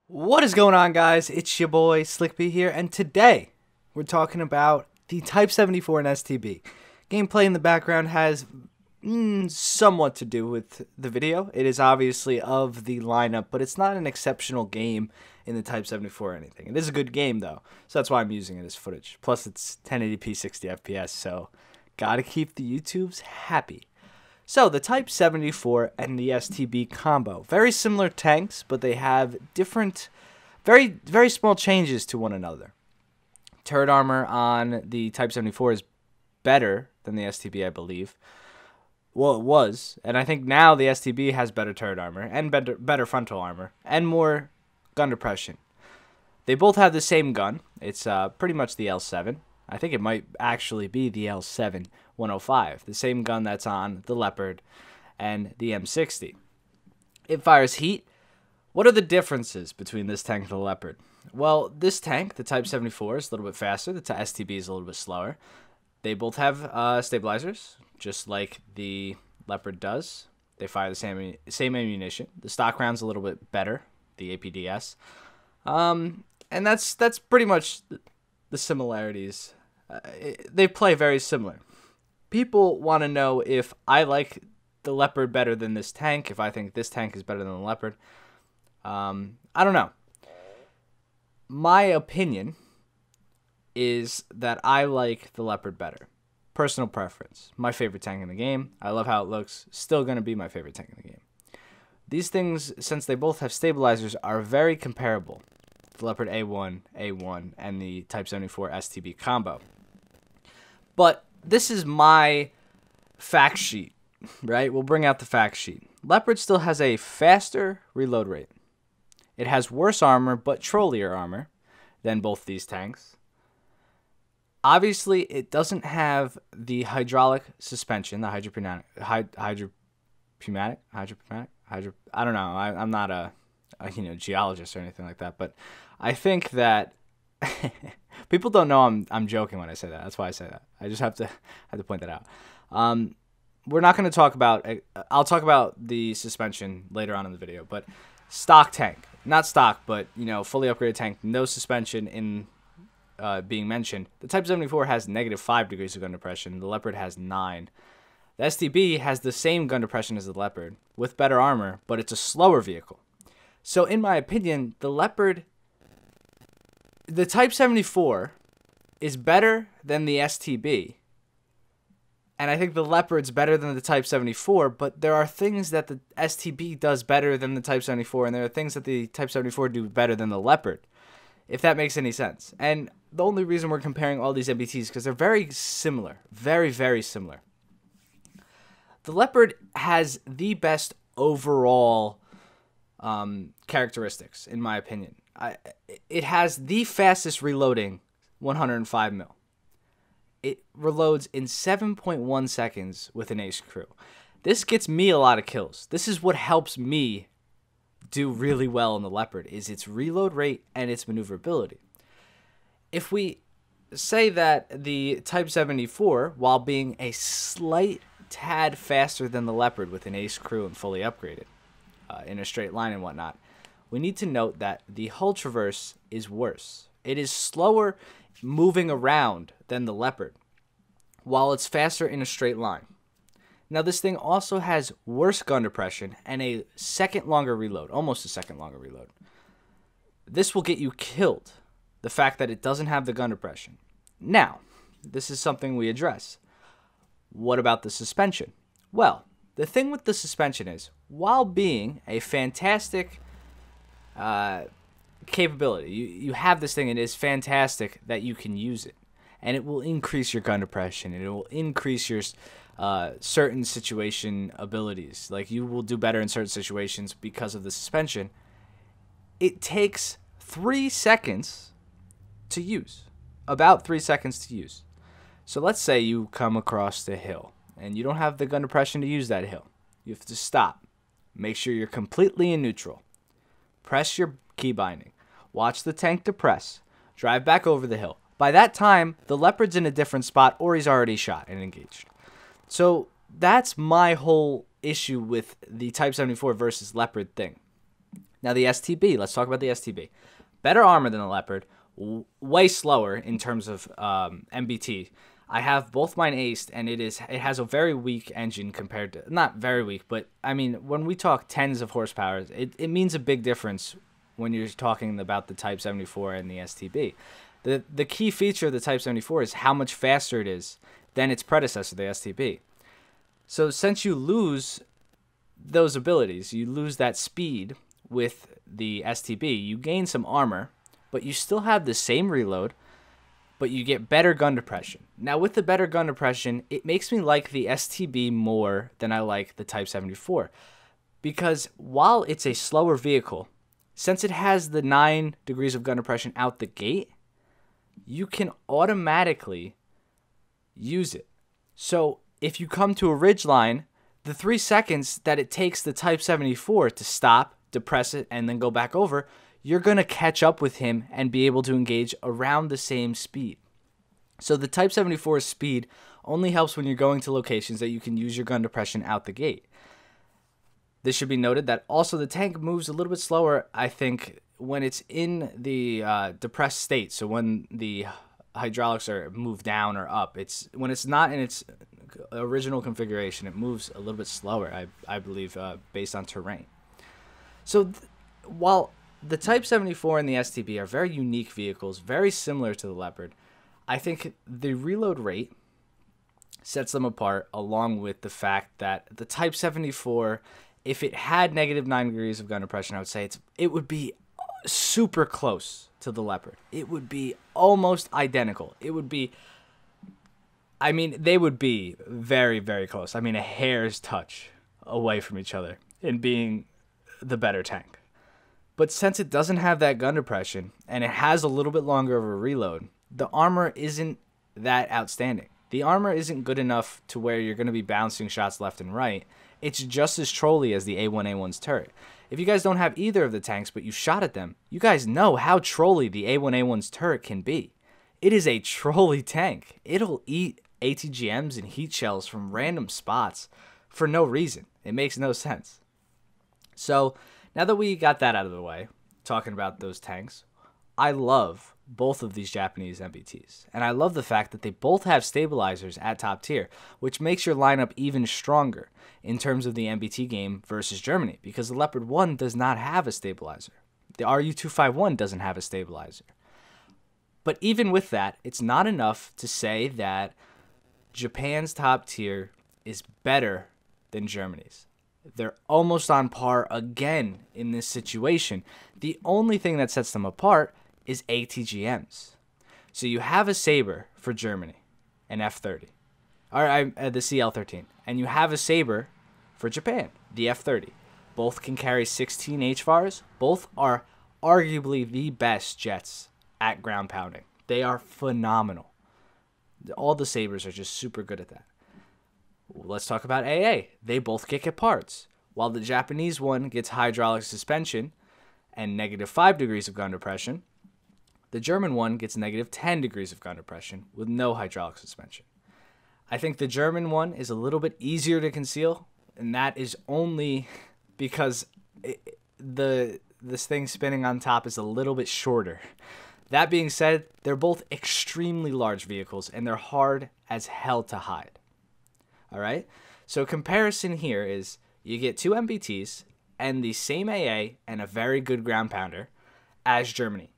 What is going on, guys? It's your boy Slickby here, and today we're talking about the Type 74 and STB. Gameplay in the background has somewhat to do with the video. It is obviously of the lineup, but it's not an exceptional game in the Type 74 or anything. It is a good game, though, so that's why I'm using it as footage. Plus, it's 1080p 60 FPS, so gotta keep the YouTubes happy. So, the Type 74 and the STB combo. Very similar tanks, but they have different, very small changes to one another. Turret armor on the Type 74 is better than the STB, I believe. Well, it was, and I think now the STB has better turret armor, and better frontal armor, and more gun depression. They both have the same gun. It's pretty much the L7. I think it might actually be the L7 105, the same gun that's on the Leopard and the M60. It fires heat. What are the differences between this tank and the Leopard? Well, this tank, the Type 74, is a little bit faster. The STB is a little bit slower. They both have stabilizers, just like the Leopard does. They fire the same ammunition. The stock round's a little bit better, the APDS. And that's pretty much the similarities. They play very similar. People want to know if I like the Leopard better than this tank, if I think this tank is better than the Leopard. I don't know. My opinion is that I like the Leopard better. Personal preference. My favorite tank in the game. I love how it looks. Still going to be my favorite tank in the game. These things, since they both have stabilizers, are very comparable. The Leopard A1, and the Type 74 STB combo. But this is my fact sheet, right? We'll bring out the fact sheet. Leopard still has a faster reload rate. It has worse armor, but trollier armor than both these tanks. Obviously, it doesn't have the hydraulic suspension, the hydropneumatic. I don't know. I'm not a geologist or anything like that, but I think that people don't know I'm joking when I say that. That's why I say that. I just have to point that out. We're not going to talk about. I'll talk about the suspension later on in the video, but stock tank, not stock, but fully upgraded tank, no suspension in being mentioned. The Type 74 has -5 degrees of gun depression. The Leopard has 9. The STB has the same gun depression as the Leopard with better armor, but it's a slower vehicle. So in my opinion, the Type 74 is better than the STB. And I think the Leopard's better than the Type 74, but there are things that the STB does better than the Type 74, and there are things that the Type 74 do better than the Leopard, if that makes any sense. And the only reason we're comparing all these MBTs is because they're very similar. Very, very similar. The Leopard has the best overall characteristics, in my opinion. It has the fastest reloading, 105 mil. It reloads in 7.1 seconds with an ace crew. This gets me a lot of kills. This is what helps me do really well in the Leopard, is its reload rate and its maneuverability. If we say that the Type 74, while being a slight tad faster than the Leopard with an ace crew and fully upgraded in a straight line and whatnot, we need to note that the hull traverse is worse. It is slower moving around than the Leopard, while it's faster in a straight line. Now, this thing also has worse gun depression and a second longer reload, almost a second longer reload. This will get you killed, the fact that it doesn't have the gun depression. Now, this is something we address. What about the suspension? Well, the thing with the suspension is, while being a fantastic capability, you have this thing, and it is fantastic that you can use it, and it will increase your gun depression, and it will increase your certain situation abilities. Like, you will do better in certain situations because of the suspension. It takes 3 seconds to use, about 3 seconds to use. So let's say you come across the hill and you don't have the gun depression to use that hill. You have to stop. Make sure you're completely in neutral. Press your key binding. Watch the tank depress. Drive back over the hill. By that time, the Leopard's in a different spot, or he's already shot and engaged. So that's my whole issue with the Type 74 versus Leopard thing. Now the STB, let's talk about the STB. Better armor than the Leopard, way slower in terms of MBT. I have both mine aced, and it has a very weak engine compared to, not very weak, but I mean, when we talk tens of horsepower, it means a big difference when you're talking about the Type 74 and the STB. The key feature of the Type 74 is how much faster it is than its predecessor, the STB. So since you lose those abilities, you lose that speed with the STB, you gain some armor, but you still have the same reload, but you get better gun depression. Now, with the better gun depression, it makes me like the STB more than I like the Type 74. Because while it's a slower vehicle, since it has the 9 degrees of gun depression out the gate, you can automatically use it. So if you come to a ridgeline, the 3 seconds that it takes the Type 74 to stop, depress it, and then go back over, you're going to catch up with him and be able to engage around the same speed. So the Type 74's speed only helps when you're going to locations that you can use your gun depression out the gate. This should be noted that also the tank moves a little bit slower, I think, when it's in the depressed state. So when the hydraulics are moved down or up, when it's not in its original configuration, it moves a little bit slower, I believe, based on terrain. So while the Type 74 and the STB are very unique vehicles, very similar to the Leopard, I think the reload rate sets them apart, along with the fact that the Type 74, if it had negative 9 degrees of gun depression, I would say it would be super close to the Leopard. It would be almost identical. It would be, I mean, they would be very, very close. I mean, a hair's touch away from each other in being the better tank. But since it doesn't have that gun depression and it has a little bit longer of a reload, the armor isn't that outstanding. The armor isn't good enough to where you're going to be bouncing shots left and right. It's just as trolly as the A1A1's turret. If you guys don't have either of the tanks but you shot at them, you guys know how trolly the A1A1's turret can be. It is a trolly tank. It'll eat ATGMs and heat shells from random spots for no reason. It makes no sense. So now that we got that out of the way, talking about those tanks, I love both of these Japanese MBTs. And I love the fact that they both have stabilizers at top tier, which makes your lineup even stronger in terms of the MBT game versus Germany, because the Leopard 1 does not have a stabilizer. The RU-251 doesn't have a stabilizer. But even with that, it's not enough to say that Japan's top tier is better than Germany's. They're almost on par again in this situation. The only thing that sets them apart is ATGMs. So you have a Sabre for Germany, an F30, or the CL13, and you have a Sabre for Japan, the F30. Both can carry 16 HVARs. Both are arguably the best jets at ground pounding. They are phenomenal. All the Sabres are just super good at that. Let's talk about AA. They both kick at parts. While the Japanese one gets hydraulic suspension and negative 5 degrees of gun depression, the German one gets negative 10 degrees of gun depression with no hydraulic suspension. I think the German one is a little bit easier to conceal, and that is only because this thing spinning on top is a little bit shorter. That being said, they're both extremely large vehicles, and they're hard as hell to hide. All right? So comparison here is you get 2 MBTs and the same AA and a very good ground pounder as Germany.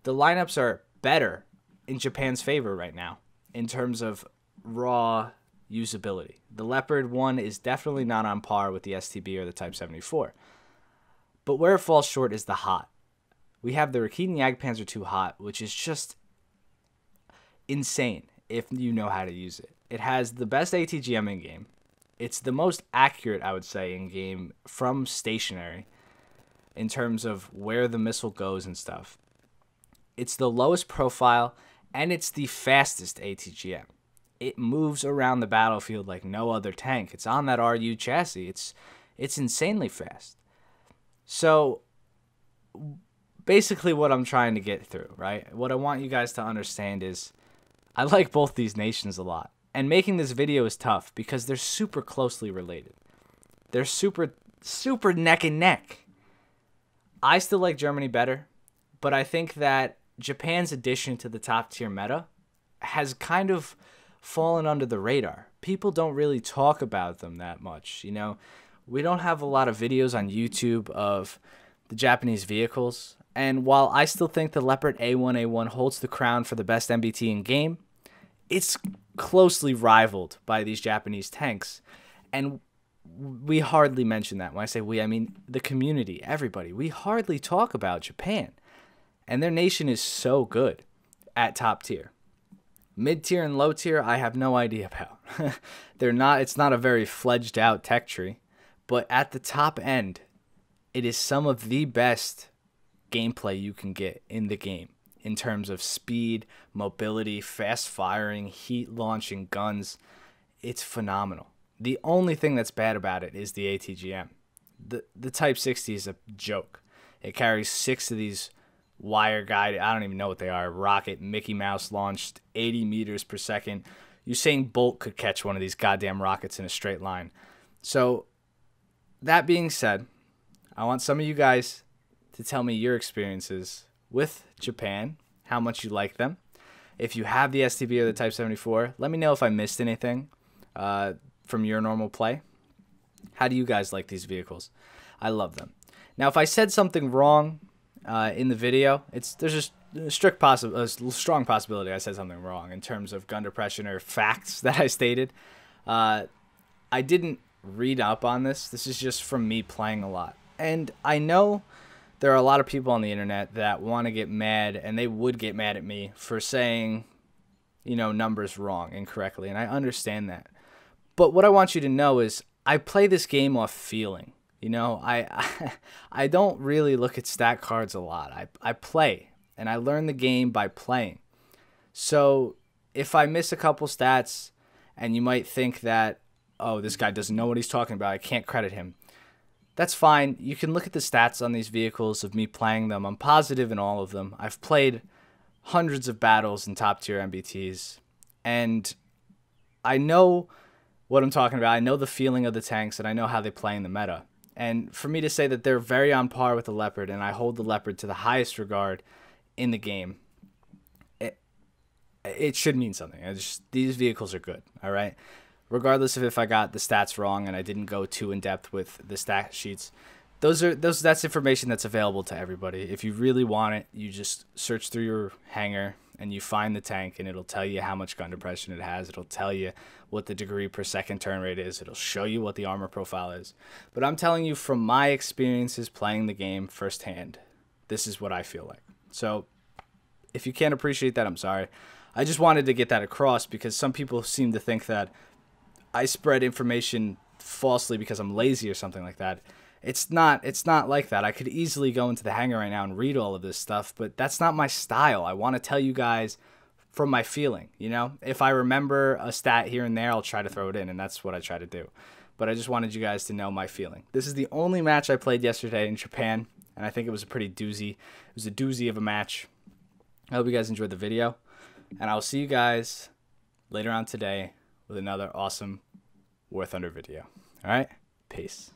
The lineups are better in Japan's favor right now in terms of raw usability. The Leopard 1 is definitely not on par with the STB or the Type 74. But where it falls short is the hot. We have the Raketen Jagdpanzer II hot, which is just insane if you know how to use it. It has the best ATGM in game. It's the most accurate, I would say, in game from stationary in terms of where the missile goes and stuff. It's the lowest profile, and it's the fastest ATGM. It moves around the battlefield like no other tank. It's on that RU chassis. It's insanely fast. So basically what I'm trying to get through, right? What I want you guys to understand is I like both these nations a lot. And making this video is tough because they're super closely related. They're super neck and neck. I still like Germany better, but I think that Japan's addition to the top tier meta has kind of fallen under the radar. People don't really talk about them that much. You know, we don't have a lot of videos on YouTube of the Japanese vehicles. And while I still think the Leopard A1A1 holds the crown for the best MBT in game, it's closely rivaled by these Japanese tanks. And we hardly mention that. When I say we, I mean the community, everybody. We hardly talk about Japan. And their nation is so good at top tier. Mid tier and low tier, I have no idea about. It's not a very fledged out tech tree. But at the top end, it is some of the best gameplay you can get in the game in terms of speed, mobility, fast firing, heat launching guns. It's phenomenal. The only thing that's bad about it is the ATGM. The Type 60 is a joke. It carries 6 of these wire guided, I don't even know what they are, rocket Mickey Mouse launched 80 meters per second. Usain Bolt could catch one of these goddamn rockets in a straight line. So that being said, I want some of you guys to tell me your experiences with Japan, how much you like them. If you have the STB or the Type 74, let me know if I missed anything from your normal play. How do you guys like these vehicles? I love them. Now, if I said something wrong in the video, there's just a strong possibility I said something wrong in terms of gun depression or facts that I stated. I didn't read up on this. This is just from me playing a lot. And I know there are a lot of people on the internet that want to get mad, and they would get mad at me for saying, you know, numbers wrong, incorrectly, and I understand that. But what I want you to know is I play this game off feeling. You know, I don't really look at stat cards a lot. I play, and I learn the game by playing. So if I miss a couple stats, and you might think that, oh, this guy doesn't know what he's talking about, I can't credit him. That's fine. You can look at the stats on these vehicles of me playing them. I'm positive in all of them. I've played hundreds of battles in top tier MBTs, and I know what I'm talking about. I know the feeling of the tanks, and I know how they play in the meta. And for me to say that they're very on par with the Leopard, and I hold the Leopard to the highest regard in the game, it should mean something. These vehicles are good, all right? Regardless of if I got the stats wrong and I didn't go too in depth with the stat sheets, that's information that's available to everybody. If you really want it, you just search through your hangar and you find the tank, and it'll tell you how much gun depression it has. It'll tell you what the degree per second turn rate is. It'll show you what the armor profile is. But I'm telling you from my experiences playing the game firsthand, this is what I feel like. So if you can't appreciate that, I'm sorry. I just wanted to get that across because some people seem to think that I spread information falsely because I'm lazy or something like that. It's not like that. I could easily go into the hangar right now and read all of this stuff, but that's not my style. I want to tell you guys from my feeling, you know? If I remember a stat here and there, I'll try to throw it in, and that's what I try to do. But I just wanted you guys to know my feeling. This is the only match I played yesterday in Japan, and I think it was a pretty doozy. It was a doozy of a match. I hope you guys enjoyed the video, and I'll see you guys later on today with another awesome War Thunder video. All right? Peace.